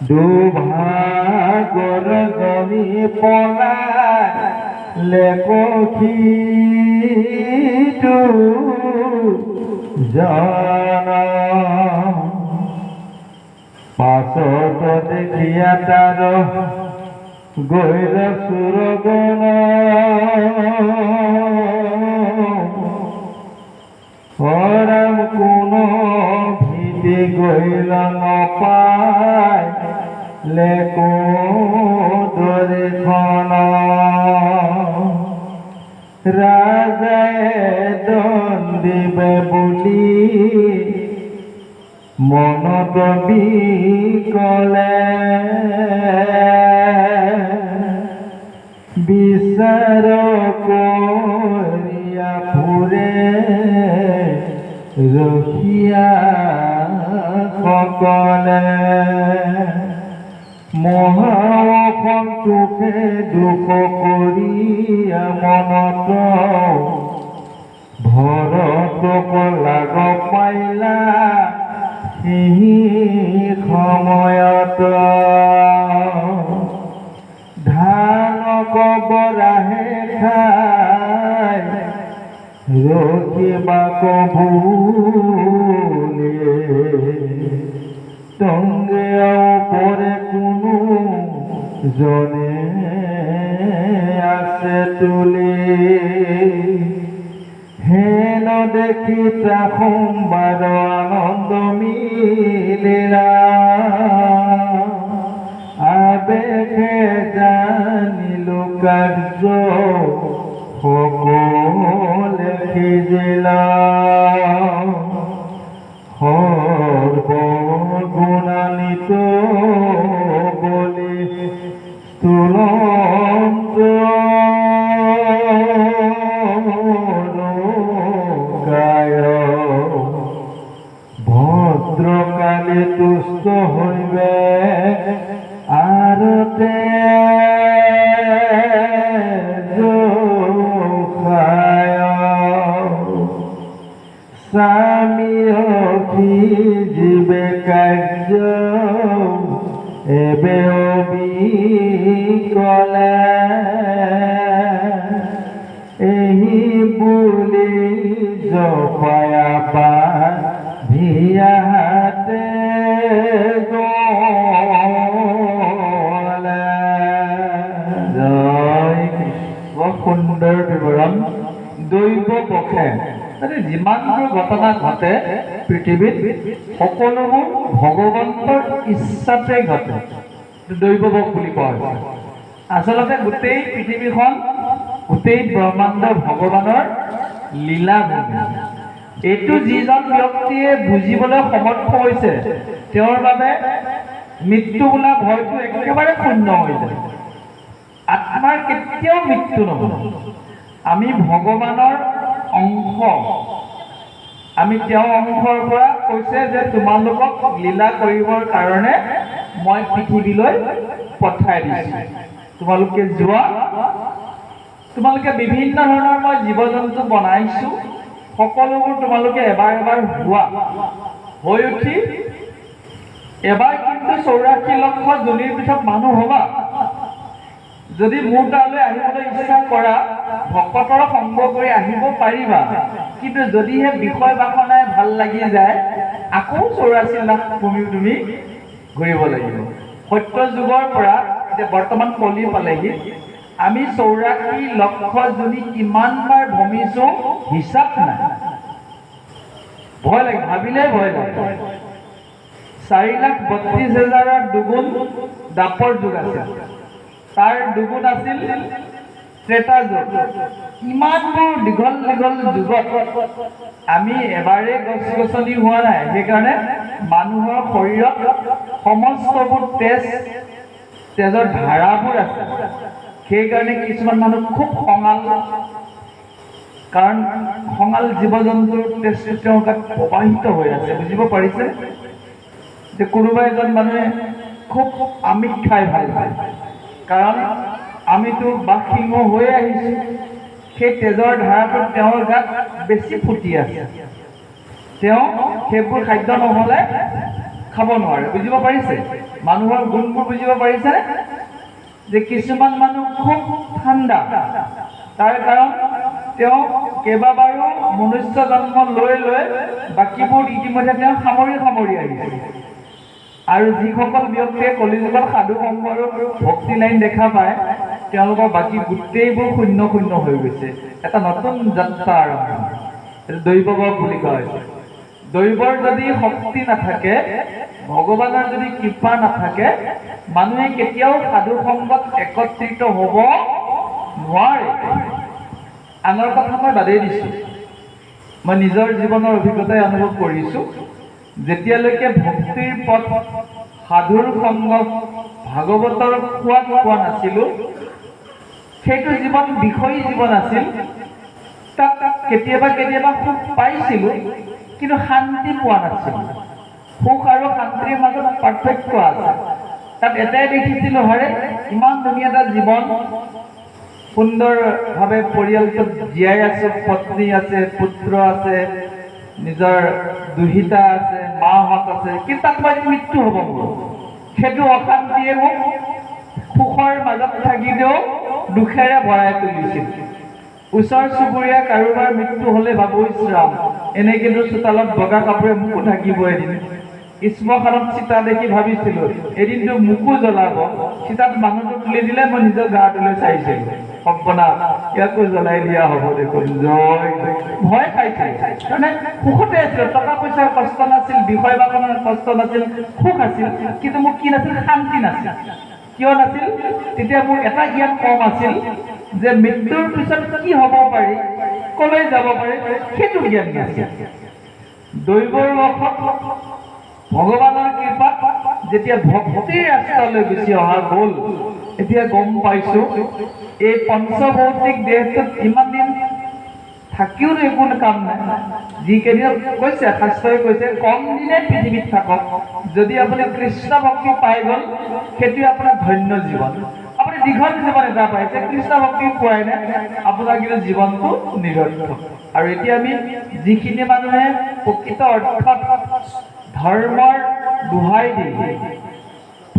দুভাগৰ জনি পলালে কখিটো জন পাছত দেখিয়া তাৰ গৈল সুৰগণ হৰাম কোনো ভিতি গৈল নপায় লেকো দৰিখন ৰাজায়ে দণ্ডিবে বুলি মনত বিকলে বিচাৰ কৰিয়া ফুৰে ৰখিয়া সকলে মহাসন্তোষে দুখ কৰিয়া মনত ভৰতক লাগ পাইলা সেই সময়ত ধানক বৰাহে খাই ৰখিবাক ভুলে টংগে ওপৰে কোনো জনে আছে তুলি হেন দেখি সোমবাৰ আনন্দ মিলিলা আবেগে জানিলো কাৰ্য সকলে সিজিলা সৰ্বগুণান্বিত বুলি তুলন্ত ভদ্রকালে তুষ্ট হইবে আরতে স্বামী জীবে কার্য এবে অবিকলে এই বুলি জপায়া পা ভিয়া হাতে গলে জয় কৃষ্ণ। সুন্দৰ বিৱৰণ দৈৱ পক্ষে যিমানবোৰ ঘটনা ঘটে পৃথিৱীত সকলোবোৰ ভগৱন্তৰ ইচ্ছাতে ঘটে, দৈৱপক্ষ বুলি কোৱা হৈছে। আচলতে গোটেই পৃথিৱীখন গোটেই ব্ৰহ্মাণ্ড ভগৱানৰ লীলাভূমি। এইটো যিজন ব্যক্তিয়ে বুজিবলৈ সমৰ্থ হৈছে তেওঁৰ বাবে মৃত্যু বোলা ভয়টো একেবাৰে শূন্য হৈ যায়। আত্মাৰ কেতিয়াও মৃত্যু নহয়। আমি ভগৱানৰ অংশ, আমি তেওঁৰ অংশৰ পৰা কৈছে যে তোমালোকক লীলা কৰিবৰ কাৰণে মই পৃথিৱীলৈ পঠাই দিছোঁ, তোমালোকে যোৱা, তোমালোকে বিভিন্ন ধৰণৰ মই জীৱ জন্তু বনাইছোঁ, সকলোবোৰ তোমালোকে এবাৰ এবাৰ হোৱা, হৈ উঠি এবাৰ কিন্তু 84 লক্ষ যোনিৰ পিছত মানুহ হ'বা। যদি মোৰ তালৈ আহিবলৈ ইচ্ছা কৰা ভকতৰ সংগ কৰি আহিব পাৰিবা, কিন্তু যদিহে বিষয় বাসনাই ভাল লাগি যায় আকৌ 84 লাখ ভূমি তুমি ঘূৰিব লাগিব। সত্য যুগৰ পৰা এতিয়া বৰ্তমান কলি পালেহি, আমি 84 লক্ষ যোনি কিমানবাৰ ভ্ৰমিছোঁ হিচাপ নাই। ভয় লাগে, ভাবিলে ভয় লাগে। 4,32,000 দুগুণ দাপৰ যুগ আছে, তাৰ দুগুণ আছিল ত্ৰেতা যুগ। ইমানবোৰ দীঘল দীঘল যুগত আমি এবাৰেই গছ গছনি হোৱা নাই, সেইকাৰণে মানুহৰ শৰীৰত সমস্তবোৰ তেজৰ ধাৰাবোৰ আছে। সেইকাৰণে কিছুমান মানুহ খুব খঙাল, কাৰণ খঙাল জীৱ জন্তুৰ তেজটো তেওঁৰ গাত প্ৰবাহিত হৈ আছে। বুজিব পাৰিছে যে কোনোবা এজন মানুহে খুব আমিষ খাই ভাল পায়, কাৰণ আমিতো বাঘসিংহ হৈ আহিছোঁ, সেই তেজৰ ধাৰাটো তেওঁৰ গাত বেছি ফুটি আছে। তেওঁ সেইবোৰ খাদ্য নহ'লে খাব নোৱাৰে। বুজিব পাৰিছে? মানুহৰ গুণবোৰ বুজিব পাৰিছে? যে কিছুমান মানুহ খুব ঠাণ্ডা, তাৰ কাৰণ তেওঁ কেইবাবাৰো মনুষ্য জন্ম লৈ লৈ বাকীবোৰ ইতিমধ্যে তেওঁ সামৰি আহিছে। আৰু যিসকল ব্যক্তিয়ে কলিযুগত সাধু সংগ আৰু ভক্তি লাইন দেখা পায়, তেওঁলোকৰ বাকী গোটেইবোৰ শূন্য শূন্য হৈ গৈছে। এটা নতুন যাত্ৰা আৰম্ভ। এইটো দৈৱগ বুলি কোৱা হৈছে। দৈৱৰ যদি শক্তি নাথাকে, ভগৱানৰ যদি কৃপা নাথাকে, মানুহে কেতিয়াও সাধু সংগত একত্ৰিত হ'ব নোৱাৰে। আনৰ কথা মই বাদেই দিছোঁ, মই নিজৰ জীৱনৰ অভিজ্ঞতাই অনুভৱ কৰিছোঁ। যেতিয়ালৈকে ভক্তিৰ পথ, সাধুৰ সংগ, ভাগৱতৰ সোৱাদ পোৱা নাছিলোঁ, সেইটো জীৱন বিষয়ী জীৱন আছিল। তাত কেতিয়াবা সুখ পাইছিলোঁ, কিন্তু শান্তি পোৱা নাছিলোঁ। সুখ আৰু শান্তিৰ মাজত পাৰ্থক্য আছে। তাত এটাই দেখিছিলোঁ, হাৰে ইমান ধুনীয়া এটা জীৱন, সুন্দৰভাৱে পৰিয়ালটোত জীয়াই আছোঁ, পত্নী আছে, পুত্ৰ আছে, নিজৰ দুহিতা আছে, মাহঁত আছে, কিন্তু তাত মই মৃত্যু হ'ব মোৰ। সেইটো অশান্তিয়ে মোক সুখৰ মাজত থাকিলেও দুখেৰে ভৰাই তুলিছিল। ওচৰ চুবুৰীয়া কাৰোবাৰ মৃত্যু হ'লে ভাবো, ইছৰাম এনে কিন্তু চোতালত বগা কাপোৰে মোকো ঢাকিব এদিন। শ্মশানত চিতা দেখি ভাবিছিলোঁ এদিনটো মোকো জ্বলাব। চিতাত মানুহটো তুলি দিলে মই নিজৰ গাটোলৈ চাইছিলোঁ, সৰ্বনাশ ইয়াকো জ্বলাই দিয়া হ'ব দেখোন। ভয় খাইছিলোঁ, মানে সুখতে আছিলোঁ। টকা পইচাৰ কষ্ট নাছিল, বিষয় বাকনৰ কষ্ট নাছিল, সুখ আছিল, কিন্তু মোক কি নাছিল? শান্তি নাছিল। কিয় নাছিল? তেতিয়া মোৰ এটা জ্ঞান কম আছিল যে মৃত্যুৰ পিছত কি হ'ব পাৰি, কলৈ যাব পাৰি, সেইটো জ্ঞান নাছিল। দৈৱৰ বশত, ভগৱানৰ কৃপাত যেতিয়া ভক্তিৰ ৰাস্তালৈ গুচি অহা গ'ল, এতিয়া গম পাইছোঁ এই পঞ্চভৌতিক দেহটোত ইমান দিন থাকিও একো কাম নাই। যিকেইদিন কৈছে, শাস্ত্ৰই কৈছে কম দিনে পৃথিৱীত থাকক, যদি আপুনি কৃষ্ণ ভক্তি পাই গ'ল, সেইটোৱে আপোনাৰ ধন্য জীৱন। আপুনি দীঘল জীৱন এটা পাইছে, কৃষ্ণ ভক্তি পোৱাই নাই, আপোনাৰ কিন্তু জীৱনটো নিৰৰ্থক। আৰু এতিয়া আমি যিখিনি মানুহে প্ৰকৃত অৰ্থত ধৰ্মৰ দোহাই দি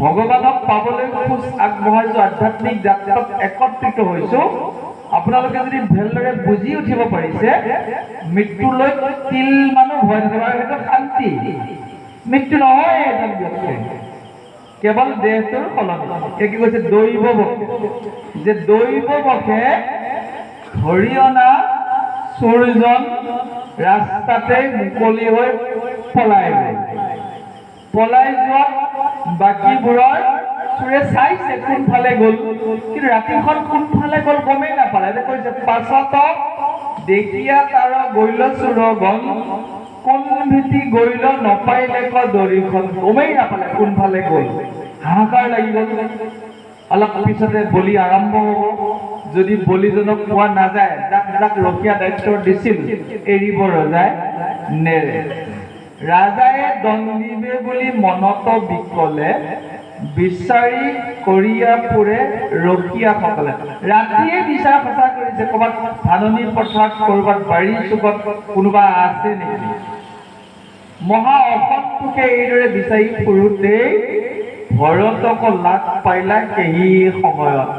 ভগৱানক পাবলৈ খোজ আগবঢ়াইছোঁ, আধ্যাত্মিক যাত্ৰাত একত্ৰিত হৈছোঁ, আপোনালোকে যদি ভালদৰে বুজি উঠিব পাৰিছে, মৃত্যুলৈ তিল মানুহ ভয় নকৰিব। সেইটো শান্তি। মৃত্যু নহয় এজন ব্যক্তি, কেৱল দেহটোৰ সলনি। কি কৈছে? দৈৱ বশে, যে দৈৱ বশে ধৰি অনা চোৰজন ৰাস্তাতে মুকলি হৈ পলাই গ'ল। পলাই যোৱা বাকীবোৰৰ চোৰে চাইছে কোনফালে গ'ল, কিন্তু ৰাতিখন কোনফালে গ'ল গমেই নাপালে। কৈছে পাছত দেখিয়া তাৰ গৈল চোৰ গল, কোন ভীতি গৈল নপাইলে দৰিখন, গমেই নাপালে কোনফালে গ'ল। হাহাকাৰ লাগি গ'ল। অলপ পিছতে বলি আৰম্ভ হ'ব। যদি বলিজনক পোৱা নাযায়, যাক যাক ৰখীয়া দায়িত্ব দিছিল, এৰিব ৰজাই নেৰে। ৰাজায়ে দণ্ডিবে বুলি মনত বিকলে, বিচাৰি কৰিয়া ফুৰে ৰখীয়াসকলে। ৰাতিয়ে বিচাৰ খচা কৰিছে, ক'ৰবাত ধাননি পথাৰত, ক'ৰবাত বাৰী চুকত কোনোবা আছে নেকি। মহা অসন্তোষে এইদৰে বিচাৰি ফুৰোতেই ভৰতক লাগ পাইলা সেই সময়ত।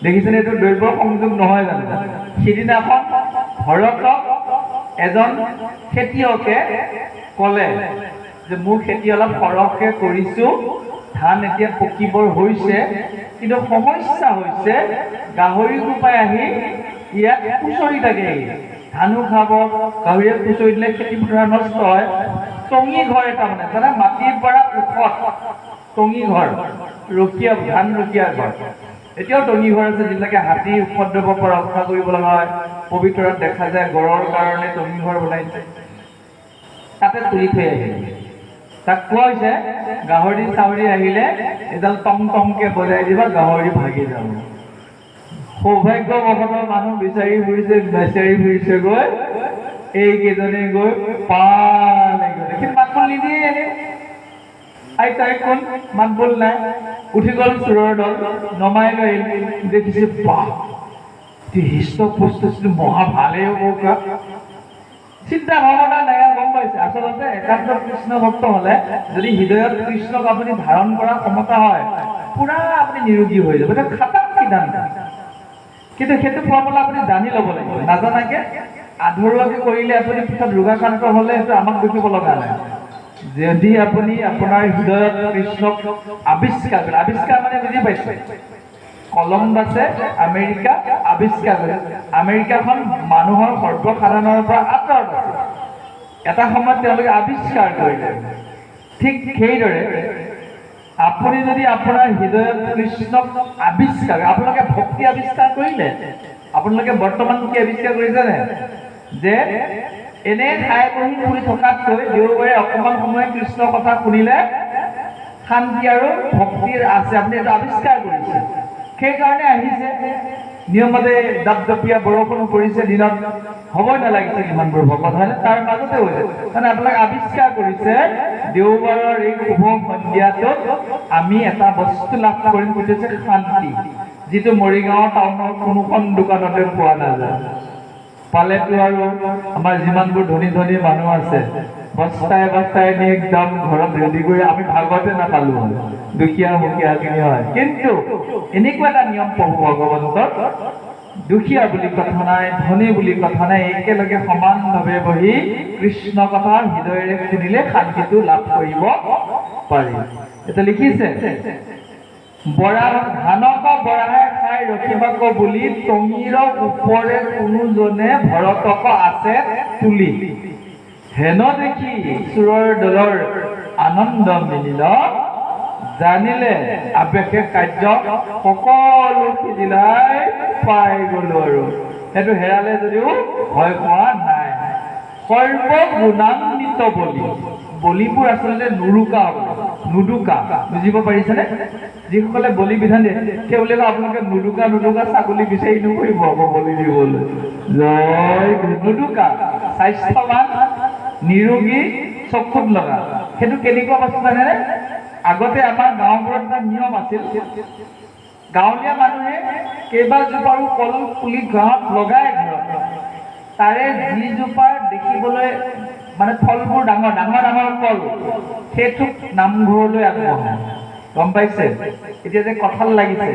দেখিছেনে? এইটো দৈৱ সংযোগ নহয় জানো? সিদিনাখন ভৰতক এজন খেতিয়কে ক'লে যে মোৰ খেতি অলপ সৰহকৈ কৰিছোঁ, ধান এতিয়া পকিবৰ হৈছে, কিন্তু সমস্যা হৈছে গাহৰি সোপাই আহি ইয়াত খুচৰি থাকে। ধানো খাব, গাহৰিয়ে খুচৰি দিলে খেতি পথাৰ নষ্ট হয়। টঙি ঘৰ এটা, মানে জানে মাটিৰ পৰা ওখত টঙি ঘৰ, ৰখীয়া ধান ৰখীয়া ঘৰ। এতিয়াও টঙি ঘৰ আছে, যিবিলাকে হাতী উপদ্ৰৱৰ পৰা ৰক্ষা কৰিব লগা হয়। পবিতৰাত দেখা যায় গড়ৰ কাৰণে টঙি ঘৰ বনাইছে, তাতে তুলি থৈ আহিলে। তাক কোৱা হৈছে গাহৰি চাহৰি আহিলে এডাল টং টংকে বজাই দিবা, গাহৰি ভাগি যাব। সৌভাগ্যবশতঃ মানুহ বিচাৰি ফুৰিছে গৈ এইকেইজনে গৈ পালে গ'লে, কিন্তু মাত বোল নিদিয়ে। আইতাই কোন? মাত বোল নাই। উঠি গ'ল চোৰৰ দল, নমাই লৈ দেখিছে, বাহ হৃষ্ট পুষ্ট মহা ভালেই হ'ব। চিন্তা ভাৱনা নাই, গম পাইছে? আচলতে একাগ্ৰ কৃষ্ণ ভক্ত হলে যদি হৃদয়ত কৃষ্ণক আপুনি ধাৰণ কৰাৰ ক্ষমতা হয়, পুৰা আপুনি নিৰোগী হৈ যাব। এটা খাটাং সিদ্ধান্ত, কিন্তু সেইটো ফৰ্মুলা আপুনি জানি ল'ব লাগিব। নাজানাকে আধৰুৱাকে কৰিলে আপুনি পিছত ৰোগাক্ৰান্ত হলে সেইটো আমাক দেখিব লগা নাই। যদি আপুনি আপোনাৰ হৃদয়ত কৃষ্ণক আৱিষ্কাৰ কৰে, আৱিষ্কাৰ মানে বুজি পাইছে? কলম্বাছে আমেৰিকা আৱিষ্কাৰ কৰে। আমেৰিকাখন মানুহৰ সৰ্বসাধাৰণৰ পৰা আঁতৰত আছে, এটা সময়ত তেওঁলোকে আৱিষ্কাৰ কৰিলে। ঠিক সেইদৰে আপুনি যদি আপোনাৰ হৃদয়ত কৃষ্ণক আৱিষ্কাৰ, আপোনালোকে ভক্তি আৱিষ্কাৰ কৰিলে, আপোনালোকে বৰ্তমান কি আৱিষ্কাৰ কৰিছেনে? যে এনে ঠাই বহি শুই থকাতকৈ দেওবাৰে অকণমান সময় কৃষ্ণৰ কথা শুনিলে শান্তি আৰু ভক্তিৰ আছে, আপুনি এইটো আৱিষ্কাৰ কৰিছে। সেইকাৰণে আহিছে নিয়মতে দাপদপীয়া বৰষুণ পৰিছে দিনত, হ'বই নালাগিছিল ইমানবোৰ ভকত, হয়নে? তাৰ মাজতে হৈছে, মানে আপোনালোকে আৱিষ্কাৰ কৰিছে দেওবাৰৰ এই শুভ সন্ধিয়াটোত আমি এটা বস্তু লাভ কৰিম, সেইটো হৈছে শান্তি, যিটো মৰিগাঁও টাউনৰ কোনোখন দোকানতে পোৱা নাযায়। পালেতো আৰু আমাৰ যিমানবোৰ ধনী ধনী মানুহ আছে বস্তাই বস্তাই নি একদম ঘৰত ৰেডি কৰি আমি ভাগতে নাপালো হয়, দুখীয়া মুখীয়াখিনি হয়। কিন্তু এনেকুৱা এটা নিয়ম প্ৰভু ভগৱন্তৰ, দুখীয়া বুলি কথা নাই, ধনী বুলি কথা নাই, একেলগে সমানভাৱে বহি কৃষ্ণ কথা হৃদয়েৰে শুনিলে শান্তিটো লাভ কৰিব পাৰি। এটা লিখিছে, বৰা ধানক বৰাহে খাই ৰখিবাক বুলি টঙিৰ ওপৰে কোনোজনে ভৰতক আছে তুলি, হেন দেখি চোৰৰ দলৰ আনন্দ মিলিল, জানিলে আৱেশে কাৰ্য সকলো সিজিলাই পাই গলো। আৰু সেইটো হেৰালে যদিও ভয় খোৱা নাই। সৰ্বগুণান্বিত বলি, বলিবোৰ আচলতে নুৰুকা হ'ব, নুডুকা, বুজিব পাৰিছেনে? যিসকলে বলি বিধান দিয়ে সেইবিলাকে আপোনালোকে নুডুকা নুডুকা ছাগলী বিচাৰি নুফুৰিব আকৌ বলি দিবলৈ। জয় নুডুকা, স্বাস্থ্যৱান, নিৰোগী, চকুত লগা। সেইটো কেনেকুৱা বস্তু জানেনে? আগতে আমাৰ গাঁওবোৰত এটা নিয়ম আছিল, গাঁৱলীয়া মানুহে কেইবাজোপাৰো কল পুলি গাঁৱত লগাই ঘৰত, তাৰে যিজোপাৰ দেখিবলৈ মানে ফলবোৰ ডাঙৰ ডাঙৰ ডাঙৰ কল, সেইটোক নামঘৰলৈ আগবঢ়ায়। গম পাইছে? এতিয়া যে কঁঠাল লাগিছে,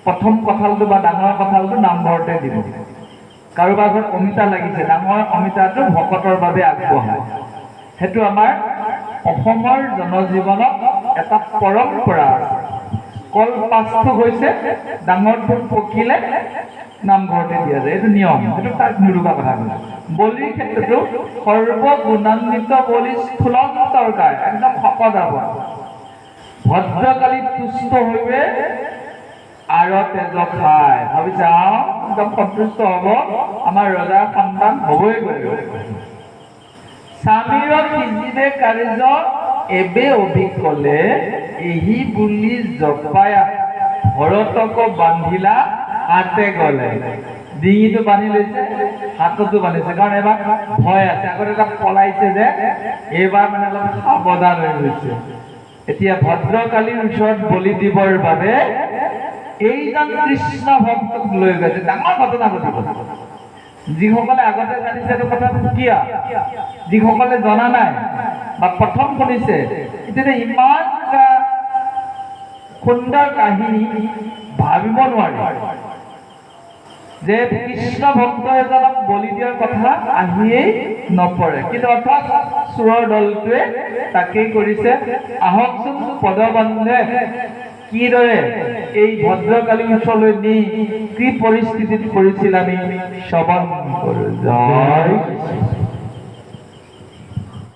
প্ৰথম কঁঠালটো বা ডাঙৰ কঁঠালটো নামঘৰতে দিব। কাৰোবাৰ ঘৰত অমিতা লাগিছে, ডাঙৰ অমিতাটো ভকতৰ বাবে আগবঢ়ায়। সেইটো আমাৰ অসমৰ জনজীৱনত এটা পৰম্পৰা। কল পাঁচটো হৈছে ডাঙৰটো পকিলে নামঘৰতে দিয়া যায়, এইটো নিয়ম, সেইটো তাক নুৰুকা কথা কৈছে। বলিৰ ক্ষেত্ৰতো সৰ্বগুণান্বিত বলি স্থূলন্তৰকাৰ, একদম শকত হ'ব, ভদ্ৰকালী তুষ্ট হৈবে আৰু তেজ খায়। ভাবিছে একদম সন্তুষ্ট হ'ব, আমাৰ ৰজাৰ সন্তান হ'বই গৈ। স্বামীৰ সিজিবে কাৰ্য এবে অভিকলে, এহি বুলি জপাই ভৰতক বান্ধিলা হাতে গলে। ডিঙিটো বান্ধি লৈছে, হাততো বান্ধিছে, কাৰণ এবাৰ ভয় আছে, আগতে এটা পলাইছে যে, এইবাৰ মানে অলপ সাৱধান হৈ গৈছে। এতিয়া ভদ্ৰকালীৰ ওচৰত বলি দিবৰ বাবে এইজন কৃষ্ণ ভক্তক লৈ গৈছে। ডাঙৰ ঘটনা ঘটিব। যিসকলে আগতে জানিছে এইটো কথা সুকীয়া, যিসকলে জনা নাই বা প্ৰথম শুনিছে, এতিয়া ইমান সুন্দৰ কাহিনী ভাবিব নোৱাৰি যে কৃষ্ণ ভক্ত এজনক বলি দিয়াৰ কথা আহিয়েই নপৰে। কিন্তু অৰ্থাৎ চোৰৰ দলটোৱে তাকেই কৰিছে। আহকচোন পদবন্ধে কিদৰে এই ভদ্ৰকালীৰ ওচৰলৈ নি কি পৰিস্থিতিত পৰিছিল আমি শ্ৰৱণ কৰোঁ। জয়